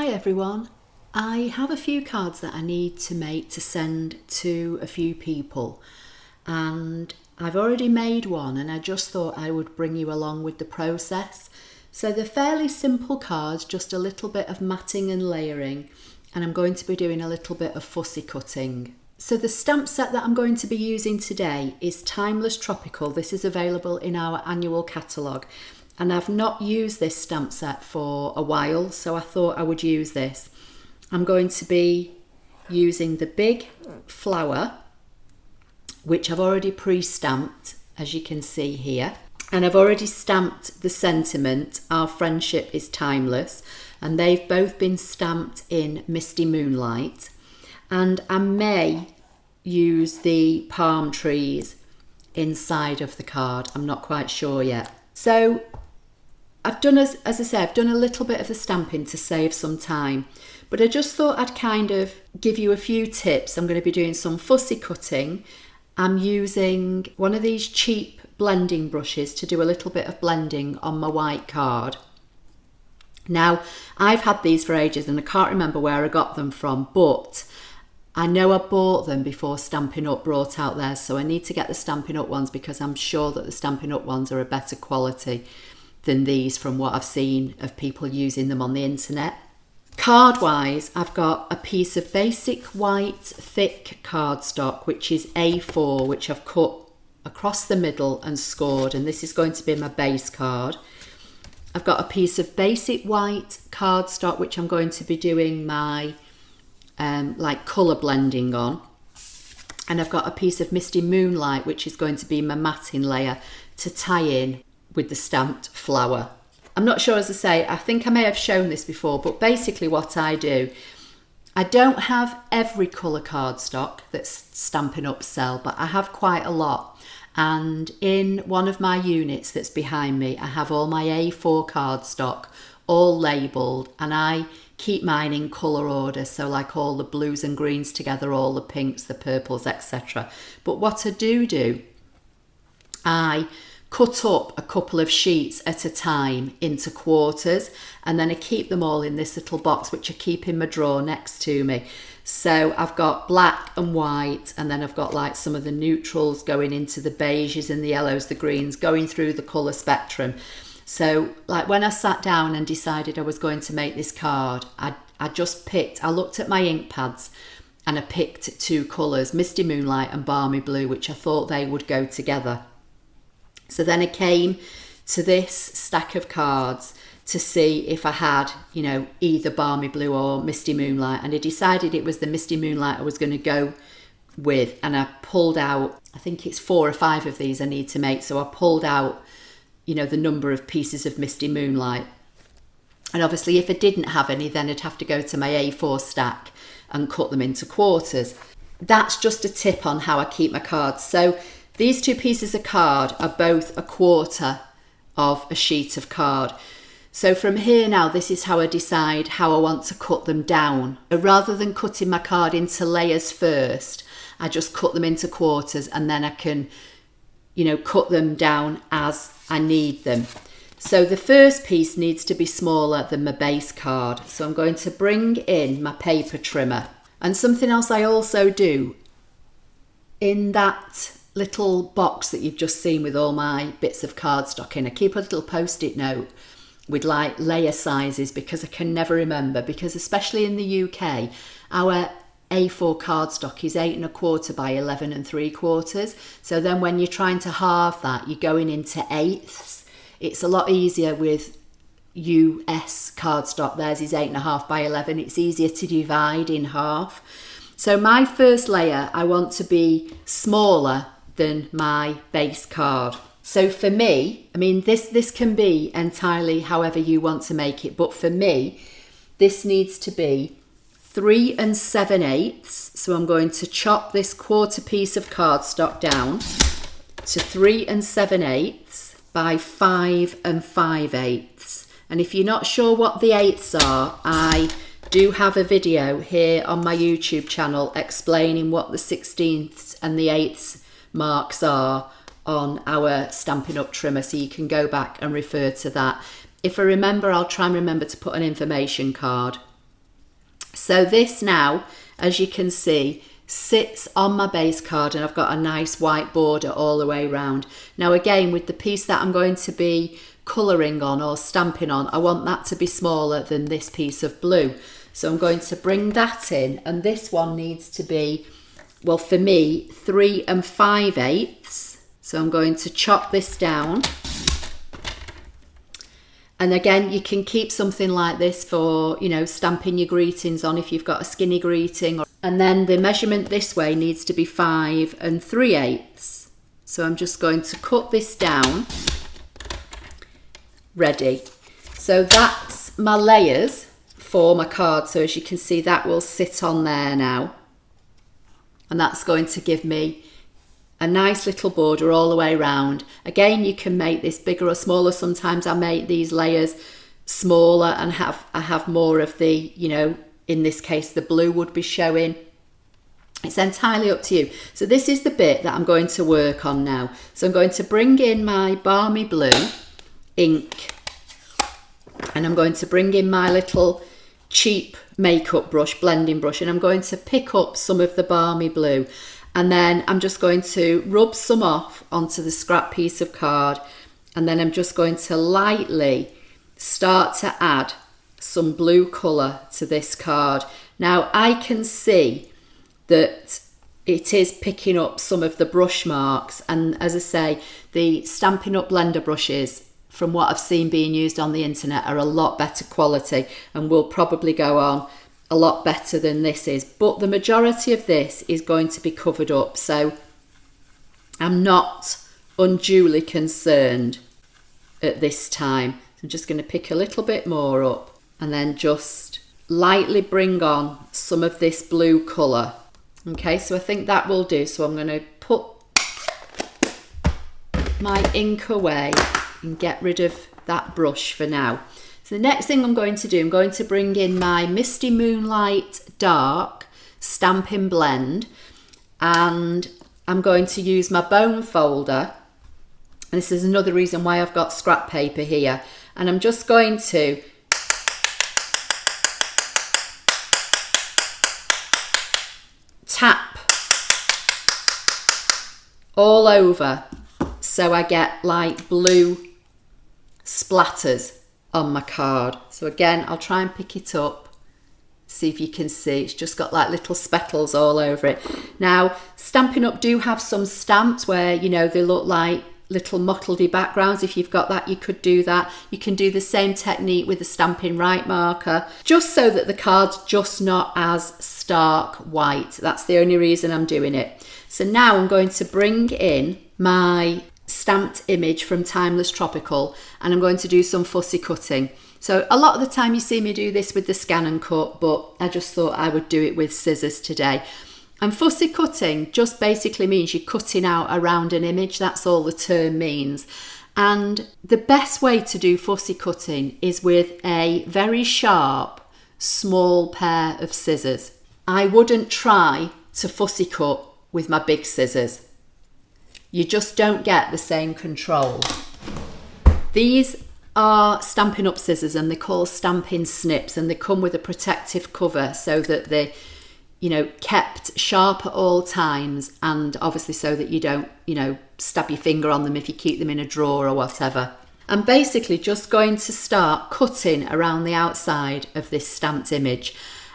Hi everyone. I have a few cards that I need to make to send to a few people, and I've already made one and I just thought I would bring you along with the process. So they're fairly simple cards, just a little bit of matting and layering, and I'm going to be doing a little bit of fussy cutting. So the stamp set that I'm going to be using today is Timeless Tropical. This is available in our annual catalogue. And I've not used this stamp set for a while, so I thought I would use this. I'm going to be using the big flower, which I've already pre-stamped, as you can see here. And I've already stamped the sentiment, "Our friendship is timeless." And they've both been stamped in Misty Moonlight. And I may use the palm trees inside of the card. I'm not quite sure yet. So I've done, as I say, I've done a little bit of the stamping to save some time, but I just thought I'd kind of give you a few tips. I'm going to be doing some fussy cutting. I'm using one of these cheap blending brushes to do a little bit of blending on my white card. Now, I've had these for ages and I can't remember where I got them from, but I know I bought them before Stampin' Up brought out theirs, so I need to get the Stampin' Up ones because I'm sure that the Stampin' Up ones are a better quality than these from what I've seen of people using them on the internet. Card wise, I've got a piece of basic white thick cardstock, which is A4, which I've cut across the middle and scored, and this is going to be my base card. I've got a piece of basic white cardstock, which I'm going to be doing my like colour blending on. And I've got a piece of Misty Moonlight, which is going to be my matting layer to tie in with the stamped flower. I'm not sure, as I say, I think I may have shown this before, but basically what I do, I don't have every colour cardstock that Stampin' Up sell, but I have quite a lot. And in one of my units that's behind me, I have all my A4 cardstock all labelled, and I keep mine in colour order, so like all the blues and greens together, all the pinks, the purples, etc. But what I do, I cut up a couple of sheets at a time into quarters, and then I keep them all in this little box, which I keep in my drawer next to me. So I've got black and white, and then I've got like some of the neutrals going into the beiges and the yellows, the greens, going through the colour spectrum. So like when I sat down and decided I was going to make this card, I looked at my ink pads and I picked two colours, Misty Moonlight and Balmy Blue, which I thought they would go together. So then I came to this stack of cards to see if I had, either Balmy Blue or Misty Moonlight, and I decided it was the Misty Moonlight I was going to go with, and I pulled out, I think it's 4 or 5 of these I need to make, so I pulled out the number of pieces of Misty Moonlight. And obviously if I didn't have any, then I'd have to go to my A4 stack and cut them into quarters. That's just a tip on how I keep my cards. So these 2 pieces of card are both a quarter of a sheet of card. So from here now, this is how I decide how I want to cut them down. Rather than cutting my card into layers first, I just cut them into quarters, and then I can cut them down as I need them. So the first piece needs to be smaller than my base card. So I'm going to bring in my paper trimmer. And something else I also do, in that little box that you've just seen with all my bits of cardstock in, I keep a little post-it note with like layer sizes, because I can never remember, because especially in the UK, our A4 cardstock is 8 1/4 by 11 3/4. So then when you're trying to halve that, you're going into eighths. It's a lot easier with US cardstock. Theirs is 8 1/2 by 11. It's easier to divide in half. So my first layer, I want to be smaller than my base card. So for me, this can be entirely however you want to make it, but for me, this needs to be 3 7/8. So I'm going to chop this quarter piece of cardstock down to 3 7/8 by 5 5/8. And if you're not sure what the eighths are, I do have a video here on my YouTube channel explaining what the 16ths and the 8ths marks are on our Stampin' Up trimmer, so you can go back and refer to that. If I remember, I'll try and remember to put an information card So this now, as you can see, sits on my base card, and I've got a nice white border all the way around. Now again, with the piece that I'm going to be colouring on or stamping on, I want that to be smaller than this piece of blue. So I'm going to bring that in, and this one needs to be, well, for me, 3 5/8. So I'm going to chop this down. And again, you can keep something like this for, you know, stamping your greetings on if you've got a skinny greeting. And then the measurement this way needs to be 5 3/8. So I'm just going to cut this down. Ready. So that's my layers for my card. So as you can see, that will sit on there now. And that's going to give me a nice little border all the way around. Again, you can make this bigger or smaller. Sometimes I make these layers smaller and I have more of the, you know, in this case, the blue would be showing. It's entirely up to you. So this is the bit that I'm going to work on now. So I'm going to bring in my Balmy Blue ink, and I'm going to bring in my little cheap makeup brush, blending brush, and I'm going to pick up some of the Balmy Blue. And then I'm just going to rub some off onto the scrap piece of card. And then I'm just going to lightly start to add some blue colour to this card. Now I can see that it is picking up some of the brush marks. And as I say, the Stampin' Up! Blender brushes, from what I've seen being used on the internet, are a lot better quality and will probably go on a lot better than this is, but the majority of this is going to be covered up, so I'm not unduly concerned at this time. So I'm just going to pick a little bit more up and then just lightly bring on some of this blue colour. Okay, so I think that will do. So I'm going to put my ink away and get rid of that brush for now. So the next thing I'm going to do, I'm going to bring in my Misty Moonlight Dark Stampin' Blend, and I'm going to use my bone folder. And this is another reason why I've got scrap paper here. And I'm just going to tap all over so I get like blue splatters on my card. So again, I'll try and pick it up, see if you can see. It's just got like little speckles all over it. Now, Stampin' Up! Do have some stamps where, you know, they look like little mottledy backgrounds. If you've got that, you could do that. You can do the same technique with the Stampin' Right marker, just so that the card's just not as stark white. That's the only reason I'm doing it. So now I'm going to bring in my stamped image from Timeless Tropical, and I'm going to do some fussy cutting. So a lot of the time you see me do this with the ScanNCut, but I just thought I would do it with scissors today. And fussy cutting just basically means you're cutting out around an image. That's all the term means. And the best way to do fussy cutting is with a very sharp, small pair of scissors. I wouldn't try to fussy cut with my big scissors. You just don't get the same control. These are Stampin' Up! Scissors, and they're called Stampin' Snips, and they come with a protective cover so that they're, you know, kept sharp at all times, and obviously so that you don't, you know, stab your finger on them if you keep them in a drawer or whatever. I'm basically just going to start cutting around the outside of this stamped image.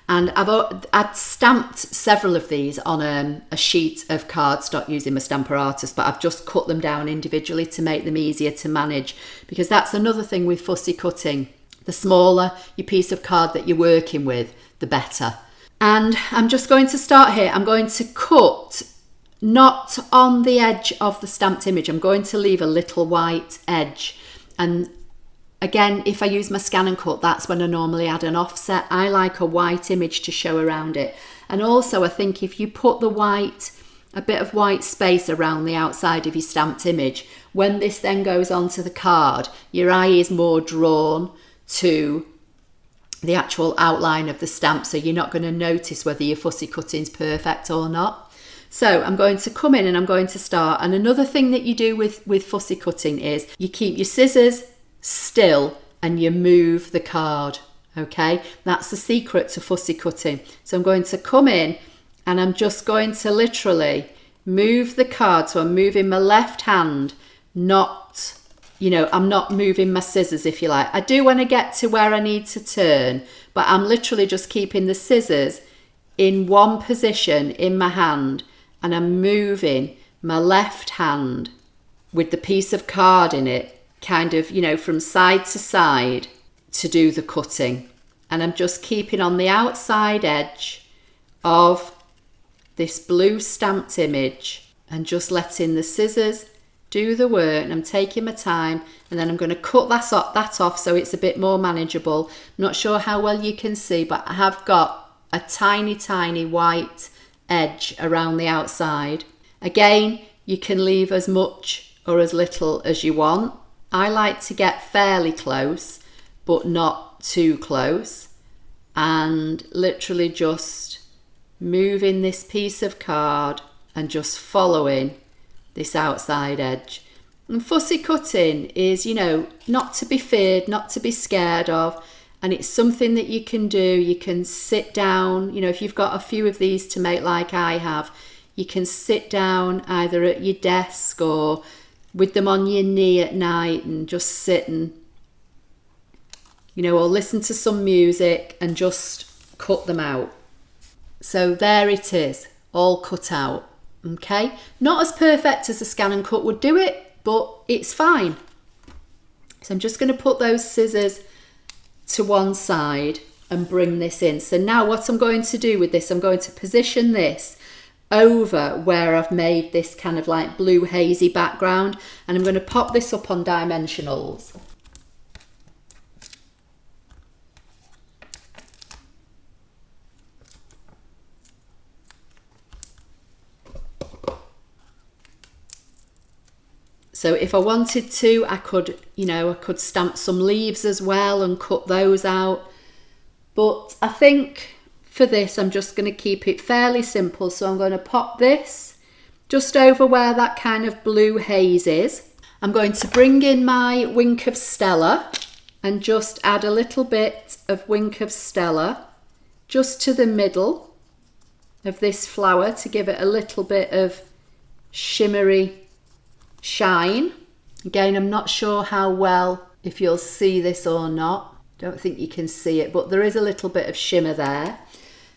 And I'd stamped several of these on a sheet of cardstock using my Stamper Artist, but I've just cut them down individually to make them easier to manage, because that's another thing with fussy cutting. The smaller your piece of card that you're working with, the better. And I'm just going to start here. I'm going to cut not on the edge of the stamped image. I'm going to leave a little white edge. And again, if I use my ScanNCut, that's when I normally add an offset. I like a white image to show around it. And also I think if you put a bit of white space around the outside of your stamped image, when this then goes onto the card, your eye is more drawn to the actual outline of the stamp, so you're not going to notice whether your fussy cutting's perfect or not. So I'm going to come in and I'm going to start. And another thing that you do with fussy cutting is you keep your scissors still and you move the card. Okay, that's the secret to fussy cutting. So I'm going to come in and I'm just going to literally move the card. So I'm moving my left hand, not, I'm not moving my scissors, if you like. I do when I get to where I need to turn, but I'm literally just keeping the scissors in one position in my hand, and I'm moving my left hand with the piece of card in it, kind of, from side to side to do the cutting. And I'm just keeping on the outside edge of this blue stamped image and just letting the scissors do the work. And I'm taking my time, and then I'm going to cut that off so it's a bit more manageable. I'm not sure how well you can see, but I have got a tiny, tiny white edge around the outside. Again, you can leave as much or as little as you want. I like to get fairly close, but not too close, and literally just moving this piece of card and just following this outside edge. And fussy cutting is, not to be feared, not to be scared of, and it's something that you can do. You can sit down, if you've got a few of these to make like I have, you can sit down either at your desk or with them on your knee at night and just sit and, or listen to some music and just cut them out. So there it is, all cut out, okay? Not as perfect as a ScanNCut would do it, but it's fine. So I'm just going to put those scissors to one side and bring this in. So now what I'm going to do with this, I'm going to position this over where I've made this kind of like blue hazy background, and I'm going to pop this up on dimensionals. So if I wanted to, I could, I could stamp some leaves as well and cut those out. But I think for this, I'm just going to keep it fairly simple. So I'm going to pop this just over where that kind of blue haze is. I'm going to bring in my Wink of Stella and just add a little bit of Wink of Stella just to the middle of this flower to give it a little bit of shimmery shine. Again, I'm not sure how well, if you'll see this or not. Don't think you can see it, but there is a little bit of shimmer there.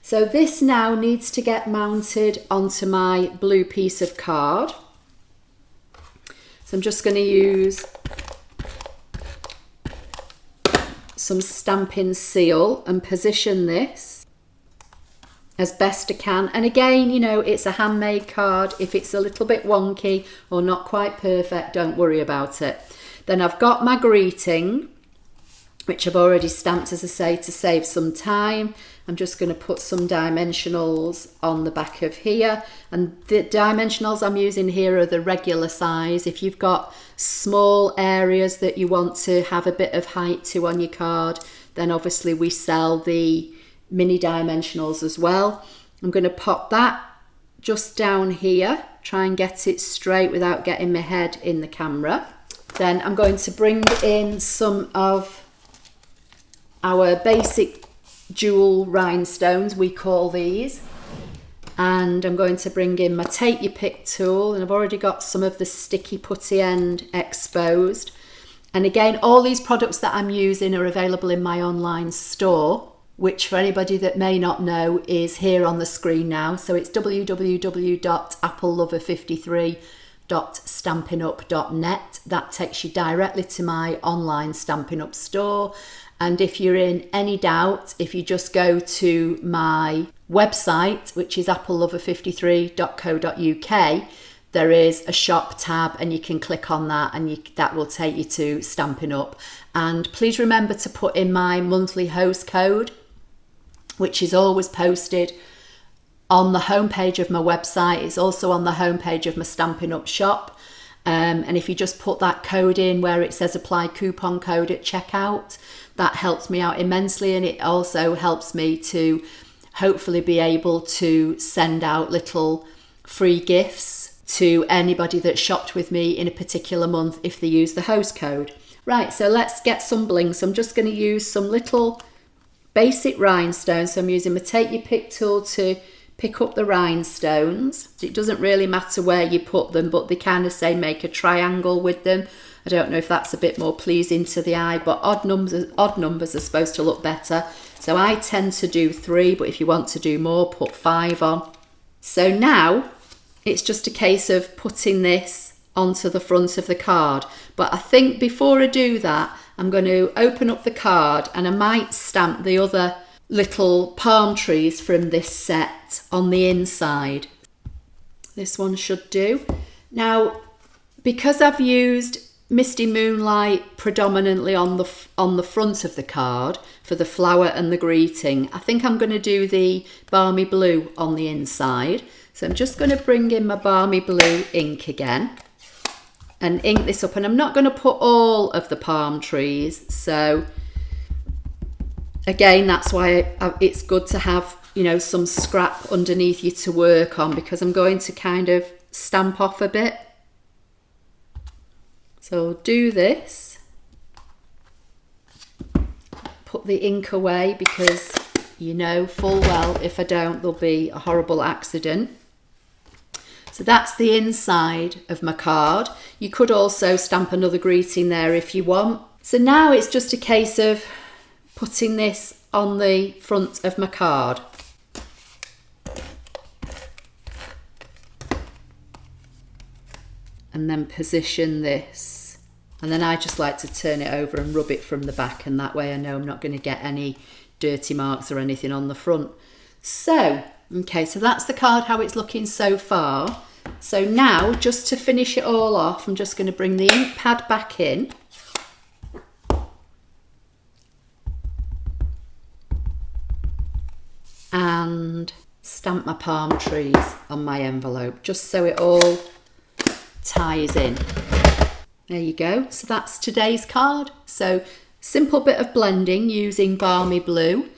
So this now needs to get mounted onto my blue piece of card. So I'm just going to use some Stampin' Seal and position this as best I can. And again, it's a handmade card. If it's a little bit wonky or not quite perfect, don't worry about it. Then I've got my greeting, which I've already stamped, as I say, to save some time. I'm just going to put some dimensionals on the back of here. And the dimensionals I'm using here are the regular size. If you've got small areas that you want to have a bit of height to on your card, then obviously we sell the mini dimensionals as well. I'm going to pop that just down here, try and get it straight without getting my head in the camera. Then I'm going to bring in some of our basic jewel rhinestones, we call these, and I'm going to bring in my Take Your Pick tool, and I've already got some of the sticky putty end exposed. And again, all these products that I'm using are available in my online store, which for anybody that may not know is here on the screen now. So it's www.applelover53.stampinup.net. That takes you directly to my online Stampin' Up store. And if you're in any doubt, if you just go to my website, which is applelover53.co.uk, there is a shop tab and you can click on that, and that will take you to Stampin' Up. And please remember to put in my monthly host code, which is always posted on the homepage of my website. It's also on the homepage of my Stampin' Up shop. And if you just put that code in where it says apply coupon code at checkout, that helps me out immensely. And it also helps me to hopefully be able to send out little free gifts to anybody that shopped with me in a particular month if they use the host code. Right, so let's get some bling. So I'm just going to use some little basic rhinestones. So I'm using my Take Your Pick tool to pick up the rhinestones. It doesn't really matter where you put them, but they kind of say make a triangle with them. I don't know if that's a bit more pleasing to the eye, but odd numbers are supposed to look better. So I tend to do 3, but if you want to do more, put 5 on. So now it's just a case of putting this onto the front of the card. But I think before I do that, I'm going to open up the card and I might stamp the other little palm trees from this set on the inside. This one should do. Now, because I've used Misty Moonlight predominantly on the front of the card for the flower and the greeting, I think I'm going to do the Balmy Blue on the inside. So I'm just going to bring in my Balmy Blue ink again and ink this up, and I'm not going to put all of the palm trees. So again, that's why it's good to have, you know, some scrap underneath you to work on, because I'm going to kind of stamp off a bit. So I'll do this, put the ink away, because you know full well if I don't, there'll be a horrible accident. So that's the inside of my card. You could also stamp another greeting there if you want. So now it's just a case of putting this on the front of my card. And then position this. And then I just like to turn it over and rub it from the back, and that way I know I'm not going to get any dirty marks or anything on the front. So, okay, so that's the card, how it's looking so far. So now, just to finish it all off, I'm just going to bring the ink pad back in. And stamp my palm trees on my envelope, just so it all ties in. There you go. So that's today's card. So simple bit of blending using Balmy Blue.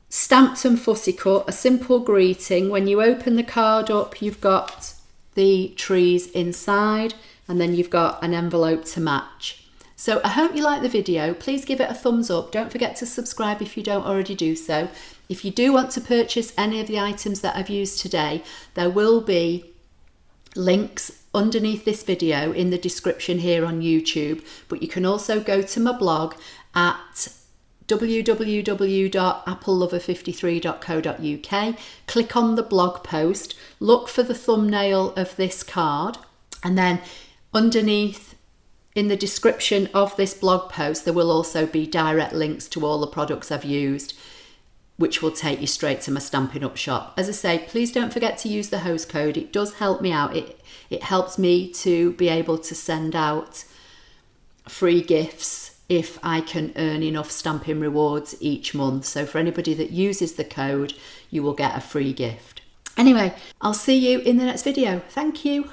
Stamped and fussy cut, a simple greeting. When you open the card up, you've got the trees inside, and then you've got an envelope to match. So I hope you like the video. Please give it a thumbs up. Don't forget to subscribe if you don't already do so. If you do want to purchase any of the items that I've used today, there will be links underneath this video in the description here on YouTube, but you can also go to my blog at www.applelover53.co.uk, click on the blog post, look for the thumbnail of this card, and then underneath in the description of this blog post there will also be direct links to all the products I've used, which will take you straight to my Stampin' Up shop. As I say, please don't forget to use the host code. It does help me out. It helps me to be able to send out free gifts if I can earn enough Stampin' rewards each month. So for anybody that uses the code, you will get a free gift. Anyway, I'll see you in the next video. Thank you.